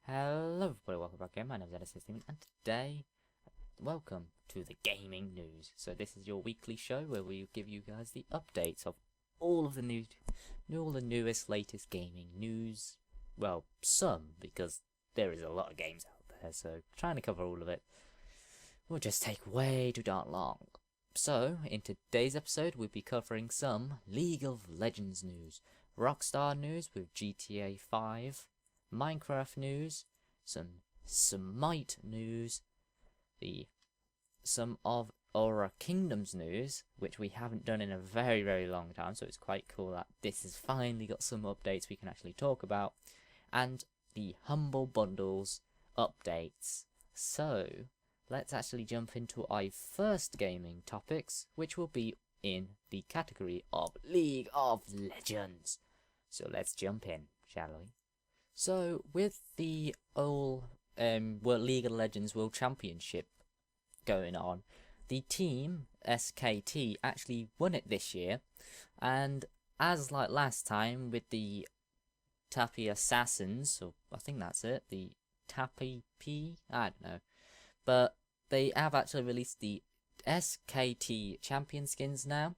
Hello everybody, welcome back again. My name is Edison and today, welcome to the gaming news. So this is your weekly show where we give you guys the updates of all of the all the newest, latest gaming news. Well, some, because there is a lot of games out there, so trying to cover all of it will just take way too darn long. So, in today's episode, we'll be covering some League of Legends news, Rockstar news with GTA 5, Minecraft news, some Smite news, some of Aura Kingdoms news, which we haven't done in a very, very long time, so it's quite cool that this has finally got some updates we can actually talk about, and the Humble Bundles updates. So, let's actually jump into our first gaming topics, which will be in the category of League of Legends. So let's jump in, shall we? So, with the World League of Legends World Championship going on, the team, SKT, actually won it this year, and as like last time with the Tappy Assassins, so I think that's it, the Tappy P, I don't know, but they have actually released the SKT champion skins now.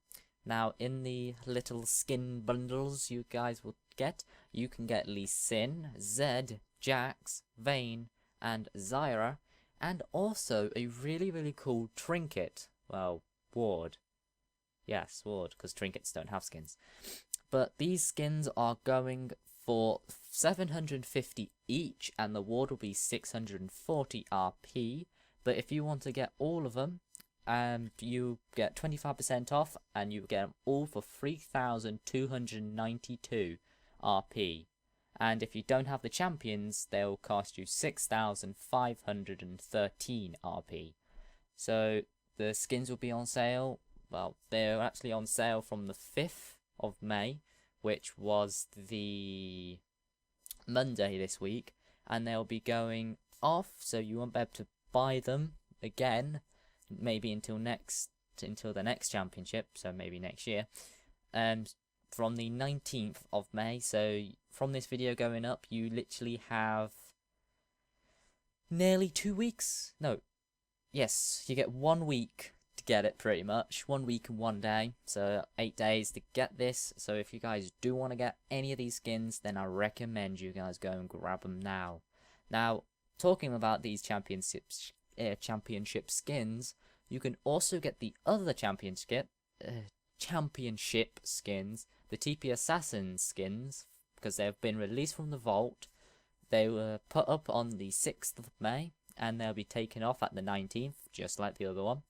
Now, in the little skin bundles you guys will get, you can get Lee Sin, Zed, Jax, Vayne, and Zyra, and also a really, really cool trinket. Well, ward. Yes, ward, because trinkets don't have skins. But these skins are going for 750 each, and the ward will be 640 RP. But if you want to get all of them, you get 25% off, and you get them all for 3,292 RP. And if you don't have the champions, they'll cost you 6,513 RP. So the skins will be on sale. Well, they're actually on sale from the 5th of May, which was the Monday this week, and they'll be going off, so you won't be able to buy them again maybe until the next championship, so maybe next year, from the 19th of May. So from this video going up, you literally have nearly 2 weeks. No, yes, you get 1 week to get it, pretty much 1 week and 1 day, so 8 days to get this. So if you guys do want to get any of these skins, then I recommend you guys go and grab them now. Now, talking about these championship skins, you can also get the other championship skins, the TP Assassin skins, because they have been released from the vault. They were put up on the 6th of May, and they'll be taken off at the 19th, just like the other one.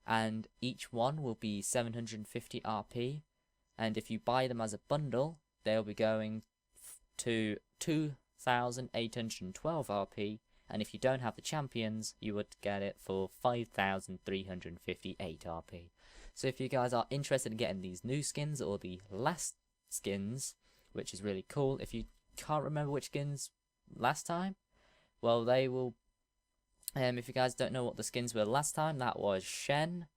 And each one will be 750 RP, and if you buy them as a bundle, they'll be going to 2,812 RP. And if you don't have the champions, you would get it for 5,358 RP. So if you guys are interested in getting these new skins or the last skins, which is really cool, if you can't remember which skins last time, well, they will, if you guys don't know what the skins were last time, that was Shen,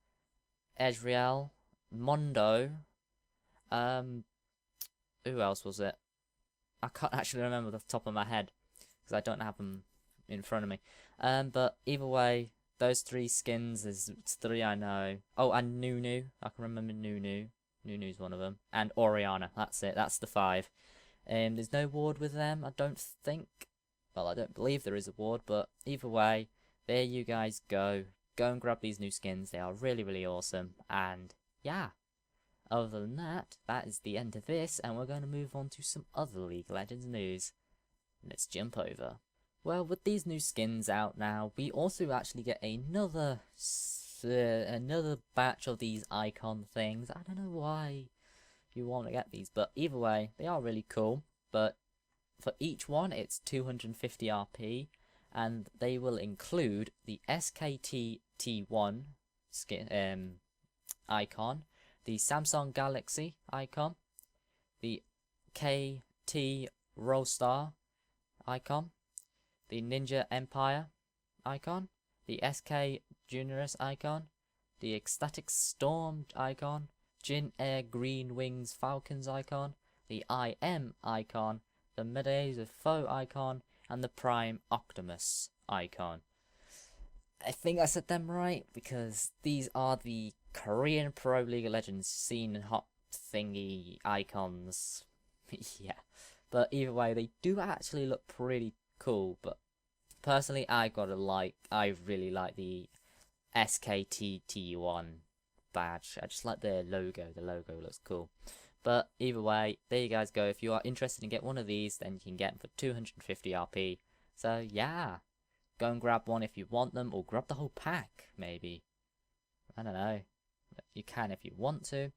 Ezreal, Mondo, who else was it? I can't actually remember off the top of my head, because I don't have them in front of me. But either way, those 3 skins, there's 3 I know. Oh, and Nunu. I can remember Nunu. Nunu's one of them. And Oriana. That's it. That's the 5. There's no ward with them, I don't think. Well, I don't believe there is a ward, but either way, there you guys go. Go and grab these new skins. They are really, really awesome. And yeah. Other than that, that is the end of this, and we're going to move on to some other League of Legends news. Let's jump over. Well, with these new skins out now, we also actually get another batch of these icon things. I don't know why you want to get these, but either way, they are really cool. But for each one, it's 250 RP, and they will include the SKT T1 skin icon, the Samsung Galaxy icon, the KT Rollstar icon, the Ninja Empire icon, the SK Juniorus icon, the Ecstatic Storm icon, Jin Air Green Wings Falcons icon, the IM icon, the Medays of Foe icon, and the Prime Optimus icon. I think I said them right, because these are the Korean Pro League of Legends scene hot thingy icons. Yeah, but either way, they do actually look pretty cool. But personally, I really like the SKTT1 badge. I just like the logo. The logo looks cool. But either way, there you guys go. If you are interested in get one of these, then you can get them for 250 RP. So yeah, go and grab one if you want them, or grab the whole pack maybe. I don't know. You can if you want to.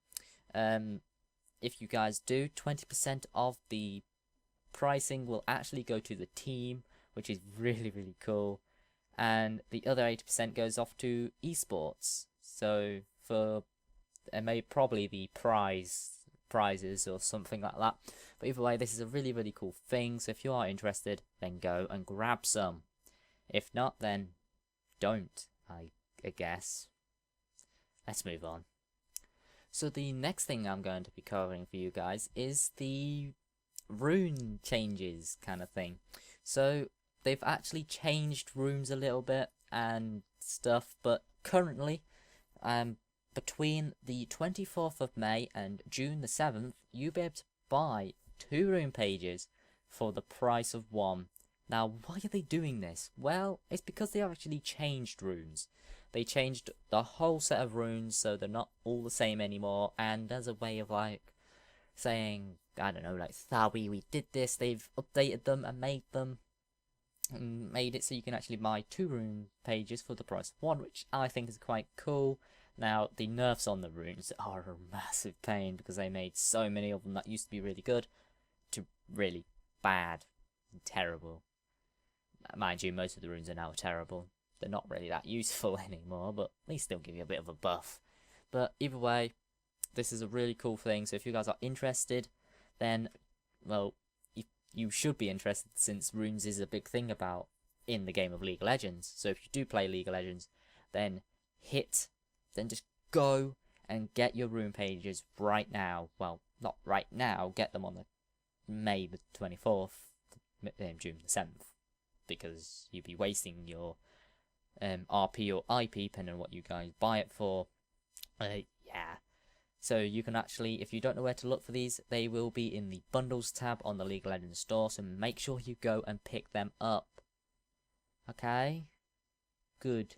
If you guys do, 20% of the pricing will actually go to the team, which is really, really cool. And the other 80% goes off to esports. So for probably the prizes or something like that. But either way, this is a really, really cool thing. So if you are interested, then go and grab some. If not, then don't, I guess. Let's move on. So the next thing I'm going to be covering for you guys is the rune changes kind of thing. So they've actually changed runes a little bit and stuff, but currently, between the 24th of May and June the 7th, you'll be able to buy 2 rune pages for the price of 1. Now, why are they doing this? Well, it's because they actually changed runes. They changed the whole set of runes, so they're not all the same anymore, and as a way of, like, saying, I don't know, like, sorry, we did this, they've updated them and made it so you can actually buy 2 rune pages for the price of 1, which I think is quite cool. Now, the nerfs on the runes are a massive pain, because they made so many of them that used to be really good to really bad and terrible. Mind you, most of the runes are now terrible. They're not really that useful anymore, but they still give you a bit of a buff. But either way, this is a really cool thing, so if you guys are interested, then, well, you should be interested, since runes is a big thing about in the game of League of Legends. So if you do play League of Legends, then just go and get your rune pages right now. Well, not right now, get them on the May the 24th, June the 7th, because you'd be wasting your RP or IP, depending on what you guys buy it for. Yeah. So you can actually, if you don't know where to look for these, they will be in the bundles tab on the League of Legends store, so make sure you go and pick them up. Okay? Good.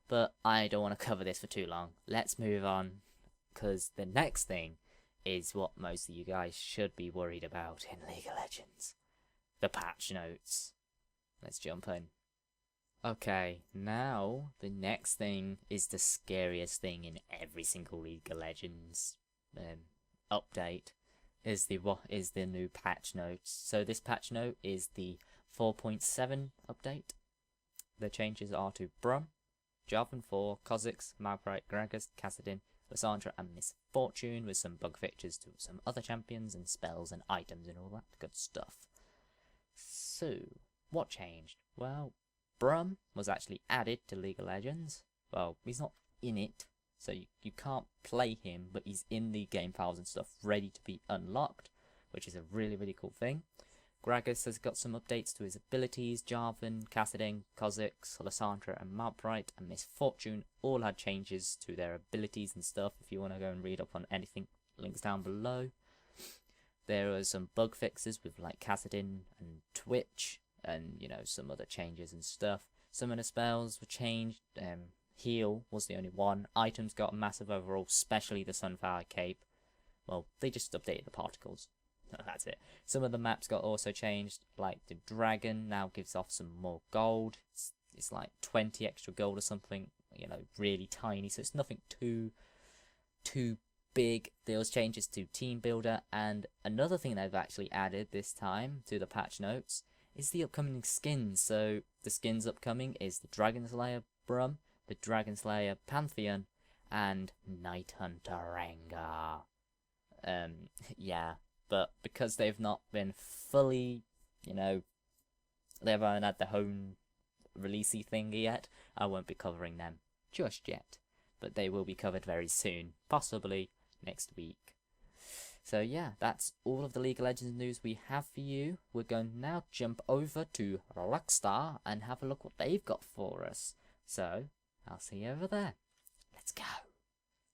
But I don't want to cover this for too long. Let's move on, because the next thing is what most of you guys should be worried about in League of Legends. The patch notes. Let's jump in. Okay, now the next thing is the scariest thing in every single League of Legends update is the new patch notes. So this patch note is the 4.7 update. The changes are to Brum, Jarvan 4, Kha'Zix, Malphite, Gragas, Kassadin, Lissandra, and Miss Fortune, with some bug fixtures to some other champions and spells and items and all that good stuff. So, what changed? Well, Brum was actually added to League of Legends. Well, he's not in it, so you can't play him, but he's in the game files and stuff ready to be unlocked, which is a really, really cool thing. Gragas has got some updates to his abilities. Jarvan, Kassadin, Kha'Zix, Lissandra, and Malphite, and Miss Fortune all had changes to their abilities and stuff. If you want to go and read up on anything, links down below. There are some bug fixes with like Kassadin and Twitch, and you know, some other changes and stuff. Some of the spells were changed. Heal was the only one. Items got a massive overall, especially the Sunflower Cape. Well, they just updated the particles. That's it. Some of the maps got also changed, like the dragon now gives off some more gold. It's like 20 extra gold or something, you know, really tiny, so it's nothing too big. There was changes to team builder, and another thing they've actually added this time to the patch notes is the upcoming skins. So the skins upcoming is the Dragon Slayer Brum, the Dragon Slayer Pantheon, and Night Hunter Rengar. Yeah. But because they've not been fully, you know, they haven't had their own releasey thing yet, I won't be covering them just yet. But they will be covered very soon, possibly next week. So yeah, that's all of the League of Legends news we have for you. We're going to now jump over to Rockstar and have a look what they've got for us. So, I'll see you over there. Let's go.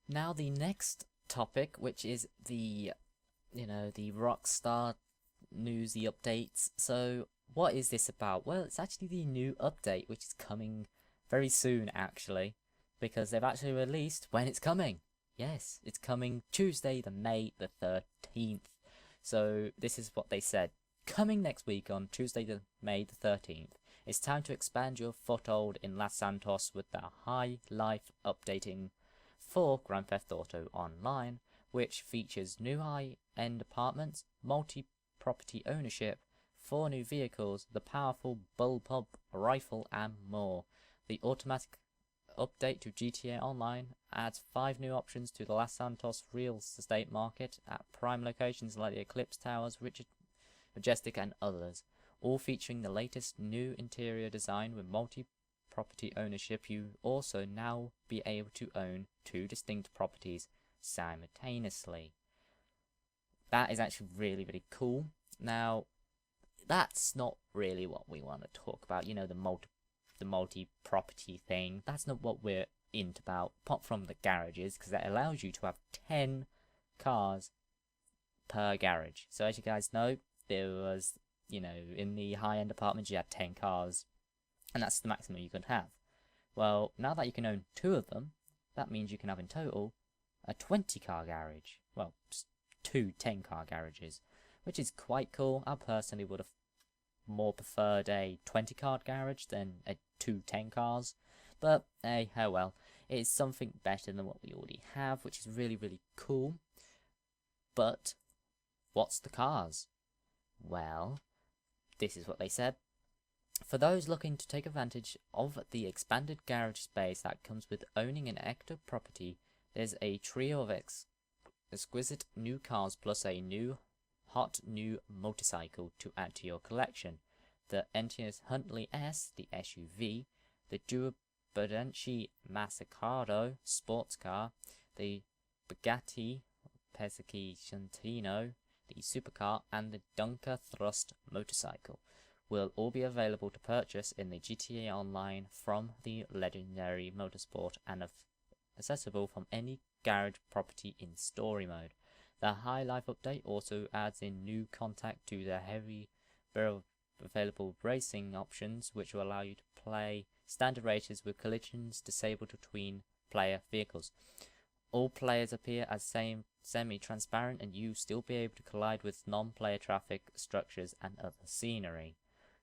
Now the next topic, which is the Rockstar news, the updates. So, what is this about? Well, it's actually the new update, which is coming very soon, actually, because they've actually released when it's coming. Yes, it's coming Tuesday, May the 13th. So this is what they said. Coming next week on Tuesday, May the 13th. It's time to expand your foothold in Los Santos with the high life updating for Grand Theft Auto Online, which features new high-end apartments, multi-property ownership, 4 new vehicles, the powerful bullpup rifle, and more. The automatic update to GTA Online adds 5 new options to the Los Santos real estate market at prime locations like the Eclipse Towers, Richard Majestic, and others, all featuring the latest new interior design with multi-property ownership. You also now be able to own 2 distinct properties simultaneously. That is actually really, really cool. Now, that's not really what we want to talk about, you know, the multi-property thing. That's not what we're into about, apart from the garages, because that allows you to have 10 cars per garage. So as you guys know, there was, you know, in the high-end apartments you had 10 cars, and that's the maximum you could have. Well, now that you can own 2 of them, that means you can have in total a 20-car garage. Well, 2 10-car garages, which is quite cool. I personally would have more preferred a 20-car garage than a 2 10 cars, but hey, oh well, it's something better than what we already have, which is really, really cool. But what's the cars? Well, this is what they said. For those looking to take advantage of the expanded garage space that comes with owning an active property, there's a trio of exquisite new cars plus a hot new motorcycle to add to your collection. The NTS Huntley S, the SUV, the Duobadenci Masacado sports car, the Bugatti Pesacchio, the supercar, and the Dunker Thrust motorcycle will all be available to purchase in the GTA Online from the legendary motorsport and accessible from any garage property in story mode. The High Life update also adds in new contact to the heavy available racing options, which will allow you to play standard races with collisions disabled between player vehicles. All players appear as semi-transparent, and you still be able to collide with non-player traffic structures and other scenery.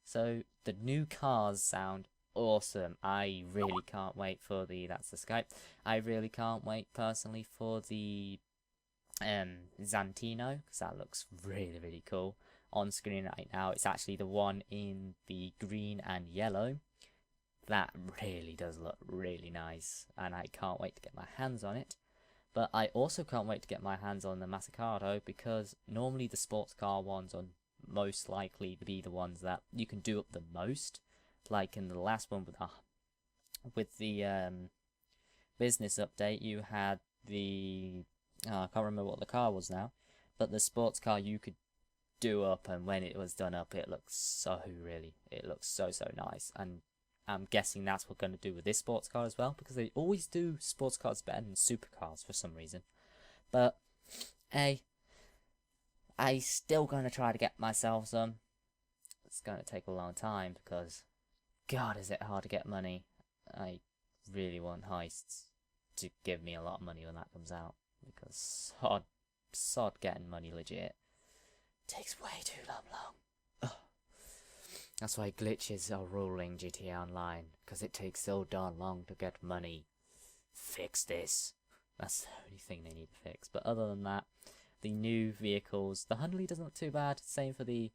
So the new cars sound awesome. I really can't wait for that's the Skype. I really can't wait personally for the Zantino, because that looks really, really cool. On screen right now, it's actually the one in the green and yellow. That really does look really nice, and I can't wait to get my hands on it. But I also can't wait to get my hands on the Masacado, because normally the sports car ones are most likely to be the ones that you can do up the most. Like in the last one with the business update, you had the I can't remember what the car was now, but the sports car you could do up, and when it was done up, it looks so nice. And I'm guessing that's what we're going to do with this sports car as well, because they always do sports cars better than supercars for some reason. But hey, I still going to try to get myself some. It's going to take a long time, because God, is it hard to get money. I really want Heists to give me a lot of money when that comes out, because sod getting money legit takes way too long. Ugh. That's why glitches are ruling GTA Online, because it takes so darn long to get money. Fix this. That's the only thing they need to fix. But other than that, the new vehicles, the Huntley doesn't look too bad. Same for the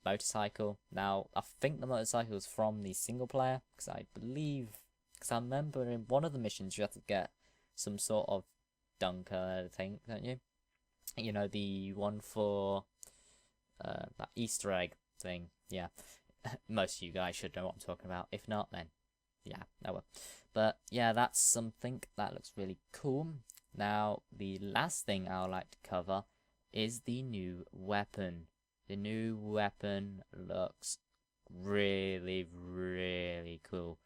motorcycle. Now, I think the motorcycle is from the single player, because I remember in one of the missions you have to get some sort of dunker thing, don't you? You know, the one for that Easter egg thing. Yeah, most of you guys should know what I'm talking about. If not, then yeah, oh well. But yeah, that's something that looks really cool. Now, the last thing I would like to cover is the new weapon. The new weapon looks really, really cool.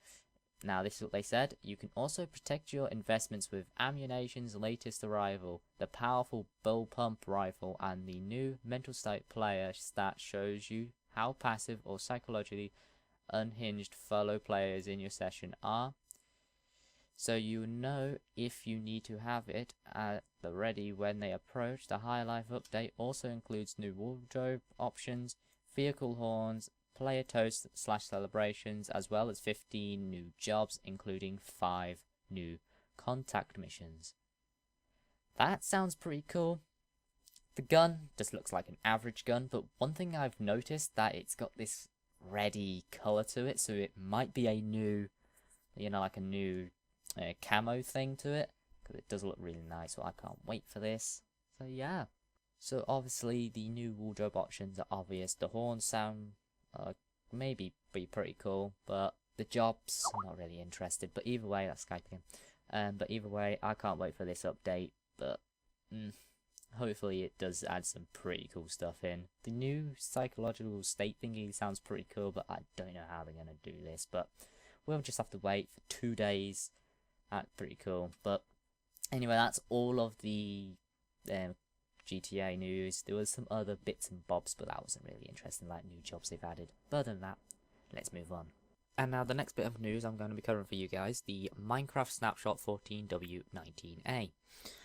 Now, this is what they said. You can also protect your investments with Ammunition's latest arrival, the powerful bullpump rifle, and the new mental state player stat shows you how passive or psychologically unhinged fellow players in your session are. So you know if you need to have it at the ready when they approach. The High Life update also includes new wardrobe options, vehicle horns, player toasts / celebrations, as well as 15 new jobs, including 5 new contact missions. That sounds pretty cool. The gun just looks like an average gun, but one thing I've noticed that it's got this reddy colour to it, so it might be a new, like a new camo thing to it, because it does look really nice, so I can't wait for this. So yeah. So obviously the new wardrobe options are obvious. The horns sound maybe be pretty cool, but the jobs, I'm not really interested. But either way, that's Skype again. But either way, I can't wait for this update. But hopefully it does add some pretty cool stuff in. The new psychological state thingy sounds pretty cool, but I don't know how they're gonna do this. But we'll just have to wait for 2 days. That's pretty cool. But anyway, that's all of the GTA news. There was some other bits and bobs, but that wasn't really interesting, like new jobs they've added. But other than that, let's move on. And now the next bit of news I'm going to be covering for you guys, the Minecraft Snapshot 14W19A.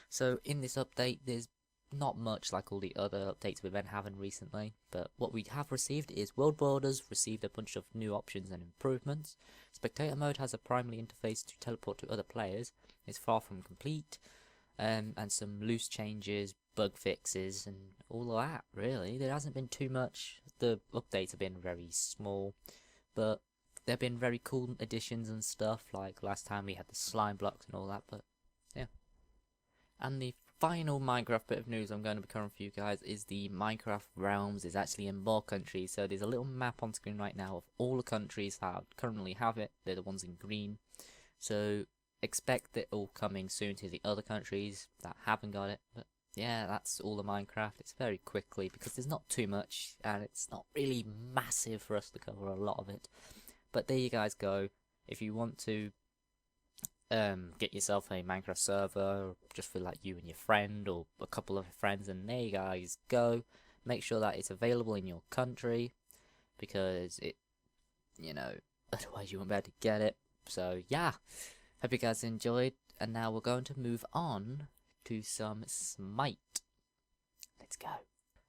So in this update, there's not much like all the other updates we've been having recently, but what we have received is World Borders received a bunch of new options and improvements. Spectator mode has a primary interface to teleport to other players. It's far from complete, and some loose changes, bug fixes, and all of that, really. There hasn't been too much. The updates have been very small, but there have been very cool additions and stuff, like last time we had the slime blocks and all that, but yeah. And the final Minecraft bit of news I'm going to be covering for you guys is the Minecraft Realms is actually in more countries. So there's a little map on screen right now of all the countries that currently have it. They're the ones in green. So expect it all coming soon to the other countries that haven't got it. But yeah, that's all the Minecraft. It's very quickly because there's not too much and it's not really massive for us to cover a lot of it. But there you guys go. If you want to get yourself a Minecraft server just for like you and your friend or a couple of friends, and there you guys go. Make sure that it's available in your country because it, otherwise you won't be able to get it. So yeah, hope you guys enjoyed, and now we're going to move on to some Smite. Let's go.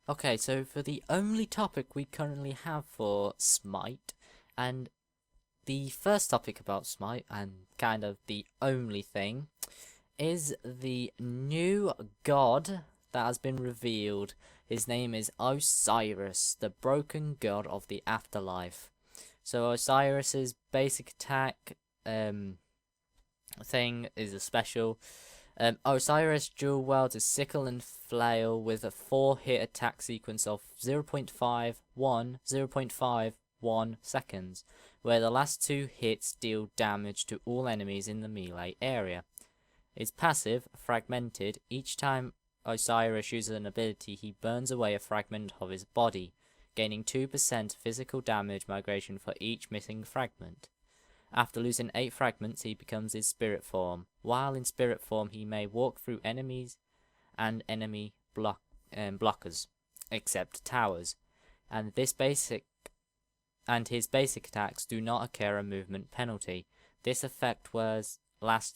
Okay, so for the only topic we currently have for Smite, and the first topic about Smite, and kind of the only thing, is the new god that has been revealed. His name is Osiris, the broken god of the afterlife. So Osiris's basic attack thing is a special. Osiris dual wields a sickle and flail with a 4-hit attack sequence of 0.51 seconds, where the last 2 hits deal damage to all enemies in the melee area. Its passive, Fragmented. Each time Osiris uses an ability, he burns away a fragment of his body, gaining 2% physical damage migration for each missing fragment. After losing 8 fragments, he becomes his spirit form. While in spirit form, he may walk through enemies and enemy blockers, except towers, and his basic attacks do not occur a movement penalty. This effect lasts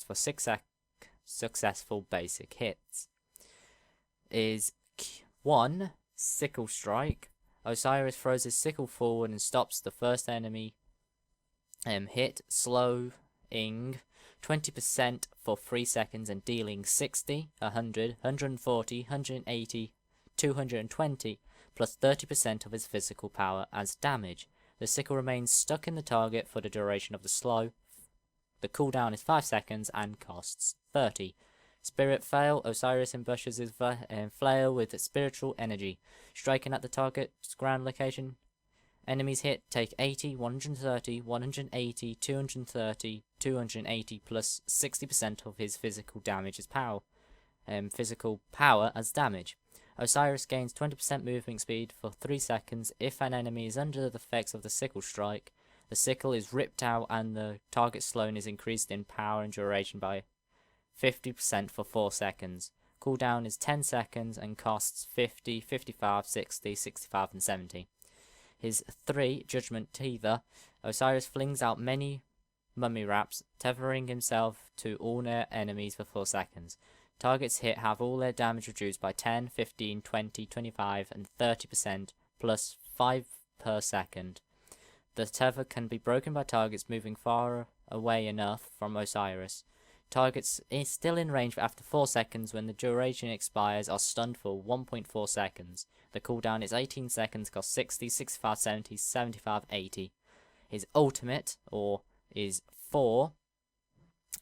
for 6 successful basic hits. Is 1. Sickle Strike. Osiris throws his sickle forward and stops the first enemy hit, slowing 20% for 3 seconds and dealing 60, 100, 140, 180, 220, plus 30% of his physical power as damage. The sickle remains stuck in the target for the duration of the slow. The cooldown is 5 seconds and costs 30. Spirit Flail. Osiris embushes his flail with spiritual energy, striking at the target's ground location. Enemies hit take 80, 130, 180, 230, 280 plus 60% of his physical damage as power. physical power as damage. Osiris gains 20% movement speed for 3 seconds if an enemy is under the effects of the sickle strike. The sickle is ripped out and the target's slowness is increased in power and duration by 50% for 4 seconds. Cooldown is 10 seconds and costs 50, 55, 60, 65 and 70. His 3 Judgment Tether. Osiris flings out many mummy wraps, tethering himself to all near enemies for 4 seconds. Targets hit have all their damage reduced by 10, 15, 20, 25 and 30% plus 5 per second. The tether can be broken by targets moving far away enough from Osiris. Targets is still in range after 4 seconds when the duration expires are stunned for 1.4 seconds. The cooldown is 18 seconds, costs 60, 65, 70, 75, 80. His ultimate, or is 4,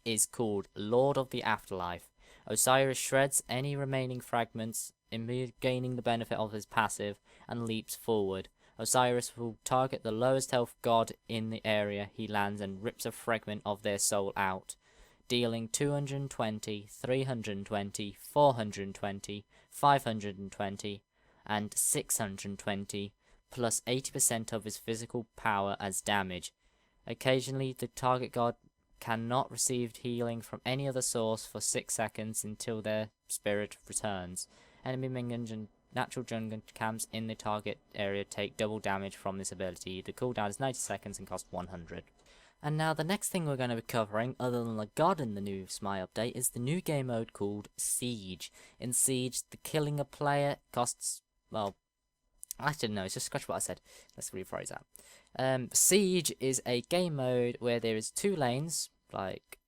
is called Lord of the Afterlife. Osiris shreds any remaining fragments, gaining the benefit of his passive, and leaps forward. Osiris will target the lowest health god in the area he lands and rips a fragment of their soul out, dealing 220, 320, 420, 520, and 620, plus 80% of his physical power as damage. Occasionally, the target god cannot receive healing from any other source for 6 seconds until their spirit returns. Enemy minions and natural jungle camps in the target area take double damage from this ability. The cooldown is 90 seconds and costs 100. And now the next thing we're going to be covering, other than the god in the new Smite update, is the new game mode called Siege. In Siege, the killing a player costs, well, I don't know, it's just scratch what I said. Let's rephrase that. Siege is a game mode where there is 2 lanes, like,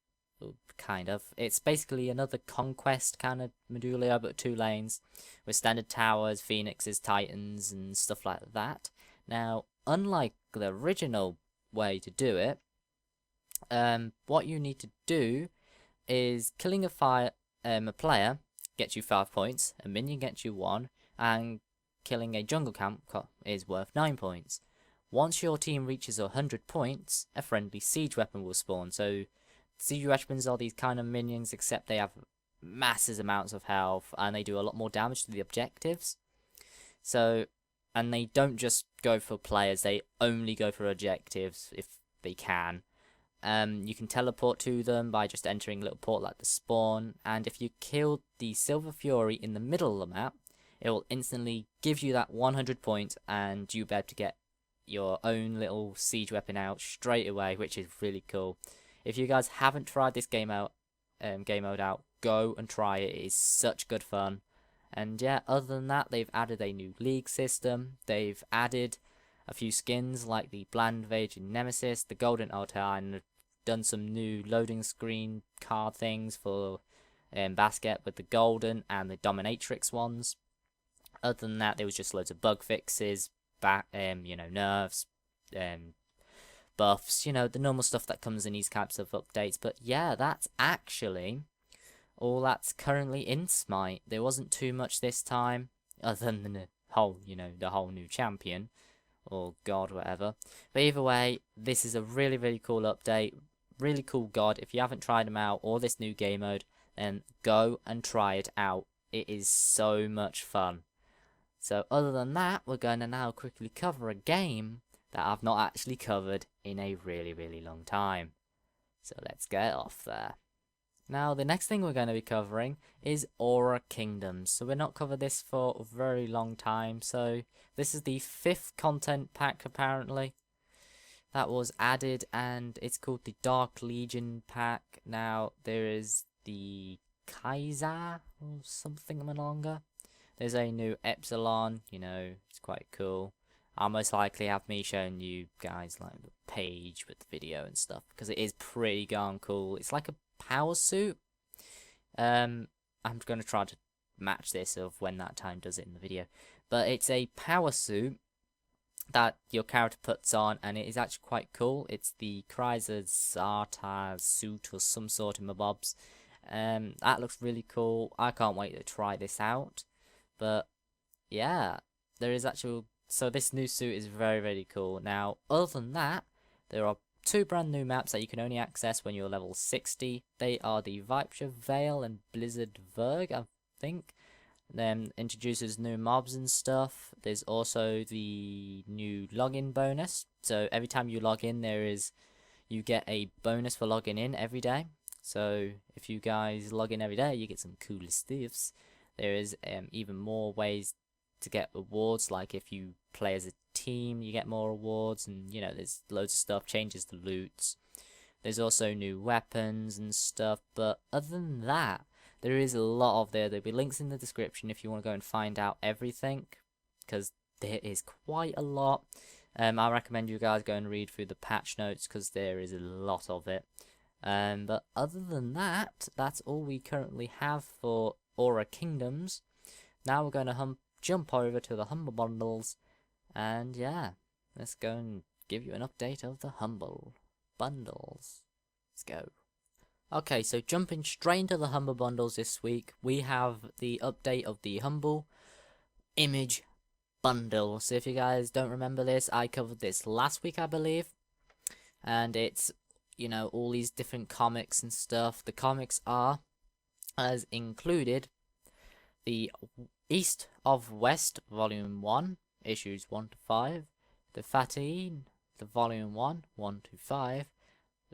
kind of. It's basically another Conquest kind of Medulia, but 2 lanes, with standard towers, phoenixes, titans, and stuff like that. Now, unlike the original way to do it, what you need to do is killing a player gets you 5 points, a minion gets you 1, and killing a jungle camp is worth 9 points. Once your team reaches 100 points, a friendly siege weapon will spawn. So, siege weapons are these kind of minions, except they have massive amounts of health, and they do a lot more damage to the objectives. So, and they don't just go for players, they only go for objectives if they can. You can teleport to them by just entering a little portal at the spawn, and if you kill the Silver Fury in the middle of the map, it will instantly give you that 100 points, and you'll be able to get your own little siege weapon out straight away, which is really cool. If you guys haven't tried this game mode out, go and try it. It is such good fun. And yeah, other than that, they've added a new league system. They've added a few skins like the Bland Invasion Nemesis, the Golden Altar, and have done some new loading screen card things for basket with the golden and the dominatrix ones. Other than that, there was just loads of bug fixes, nerfs, buffs, the normal stuff that comes in these types of updates. But yeah, that's actually all that's currently in Smite. There wasn't too much this time, other than the whole new champion, or god, whatever. But either way, this is a really, really cool update, really cool god. If you haven't tried them out, or this new game mode, then go and try it out. It is so much fun. So other than that, we're going to now quickly cover a game that I've not actually covered in a really, really long time. So let's get off there. Now, the next thing we're going to be covering is Aura Kingdoms. So we're not covered this for a very long time. So this is the 5th content pack, apparently, that was added, and it's called the Dark Legion pack. Now, there is the Kaiser or something longer. There's a new Epsilon, it's quite cool. I'll most likely have me showing you guys like the page with the video and stuff, because it is pretty darn cool. It's like a power suit. I'm going to try to match this of when that time does it in the video. But it's a power suit that your character puts on, and it is actually quite cool. It's the Kaiser Zarta suit or some sort of mabobs. That looks really cool. I can't wait to try this out. But yeah, there is actual. So this new suit is very, very cool. Now, other than that, there are two brand new maps that you can only access when you're level 60. They are the Viper Vale and Blizzard Verg, I think. Then introduces new mobs and stuff. There's also the new login bonus. So every time you log in, you get a bonus for logging in every day. So if you guys log in every day, you get some cool stuffs. There is even more ways to get awards, like if you play as a team, you get more awards, and you know, there's loads of stuff, changes the loots. There's also new weapons and stuff, but other than that, there is a lot of there'll be links in the description if you want to go and find out everything, because there is quite a lot. I recommend you guys go and read through the patch notes, because there is a lot of it. But other than that, that's all we currently have for Aura Kingdoms. Now we're going to jump over to the Humble Bundles, and yeah, let's go and give you an update of the Humble Bundles. Let's go. Okay, so jumping straight into the Humble Bundles this week, we have the update of the Humble Image Bundle. So if you guys don't remember this, I covered this last week, I believe, and it's, you know, all these different comics and stuff. The comics are as included the East of West Volume 1, issues 1 to 5, the Fatine, the Volume 1, 1 to 5,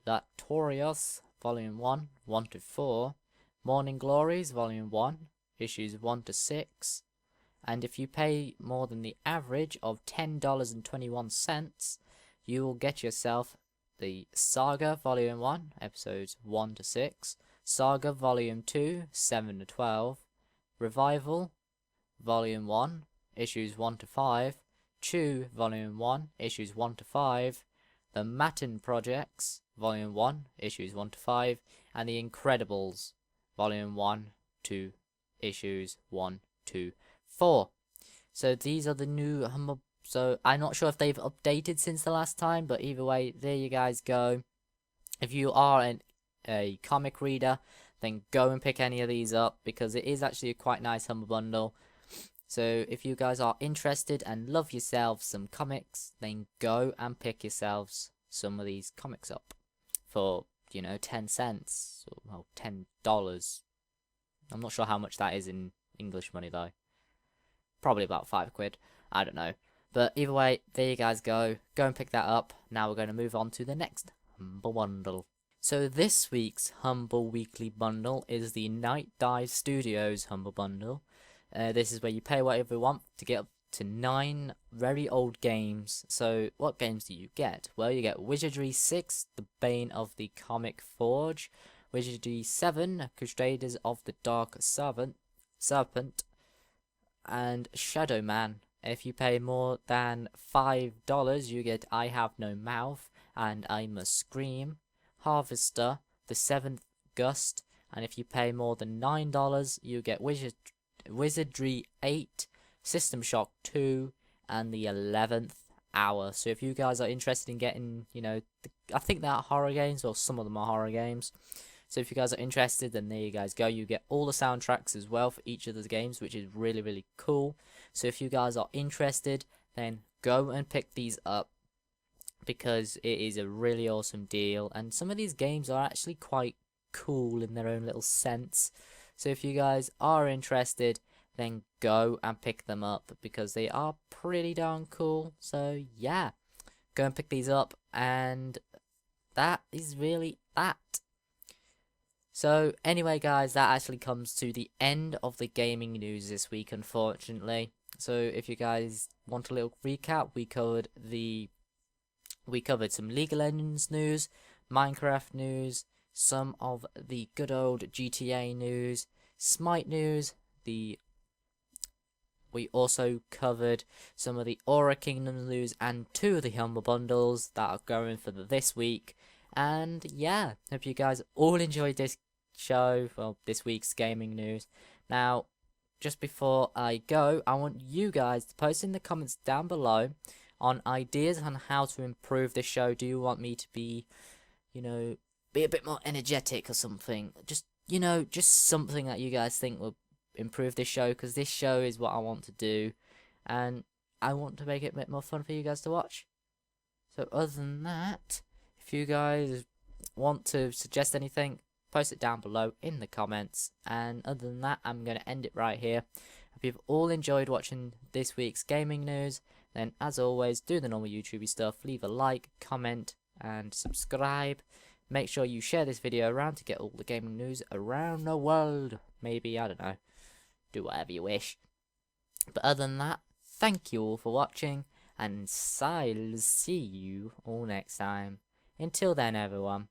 Latorios, Volume 1, 1 to 4, Morning Glories, Volume 1, issues 1 to 6, and if you pay more than the average of $10.21, you will get yourself the Saga Volume 1, episodes 1 to 6, Saga Volume 2, 7 to 12, Revival Volume 1, issues 1 to 5, Chew Volume 1, issues 1 to 5, The Matin Projects Volume 1, issues 1 to 5, and The Incredibles Volume 1 to issues 1 to 4. So these are the new Humble. So I'm not sure if they've updated since the last time, but either way, there you guys go. If you are a comic reader, then go and pick any of these up, because it is actually a quite nice Humble Bundle. So if you guys are interested and love yourselves some comics, then go and pick yourselves some of these comics up for, you know, 10 cents, or well, $10. I'm not sure how much that is in English money though. Probably about £5. I don't know. But either way, there you guys go. Go and pick that up. Now we're going to move on to the next Humble Bundle. So this week's Humble Weekly Bundle is the Night Dive Studios Humble Bundle. This is where you pay whatever you want to get up to 9 very old games. So what games do you get? Well, you get Wizardry 6, The Bane of the Comic Forge, Wizardry 7, Crusaders of the Dark Serpent, and Shadow Man. If you pay more than $5, you get I Have No Mouth and I Must Scream, Harvester, The Seventh Gust, and if you pay more than $9, you get Wizardry 8, System Shock 2, and the 11th Hour. So if you guys are interested in getting, you know, I think they're horror games, or some of them are horror games. So if you guys are interested, then there you guys go. You get all the soundtracks as well for each of the games, which is really, really cool. So if you guys are interested, then go and pick these up, because it is a really awesome deal. And some of these games are actually quite cool in their own little sense. So if you guys are interested, then go and pick them up, because they are pretty darn cool. So yeah, go and pick these up, and that is really that. So anyway guys, that actually comes to the end of the gaming news this week, unfortunately. So if you guys want a little recap, we covered some League of Legends news, Minecraft news, some of the good old GTA news, Smite news, we also covered some of the Aura Kingdoms news and 2 of the Humble Bundles that are going for this week. And yeah, hope you guys all enjoyed this show, well, this week's gaming news. Now, just before I go, I want you guys to post in the comments down below on ideas on how to improve the show. Do you want me to be, you know, be a bit more energetic or something? Just, you know, just something that you guys think will improve this show, because this show is what I want to do, and I want to make it a bit more fun for you guys to watch. So other than that, If you guys want to suggest anything, post it down below in the comments. And other than that, I'm going to end it right here. If you've all enjoyed watching this week's gaming news, then as always, do the normal YouTubey stuff. Leave a like, comment, and subscribe. Make sure you share this video around to get all the gaming news around the world. Maybe, I don't know. Do whatever you wish. But other than that, thank you all for watching, and I'll see you all next time. Until then, everyone,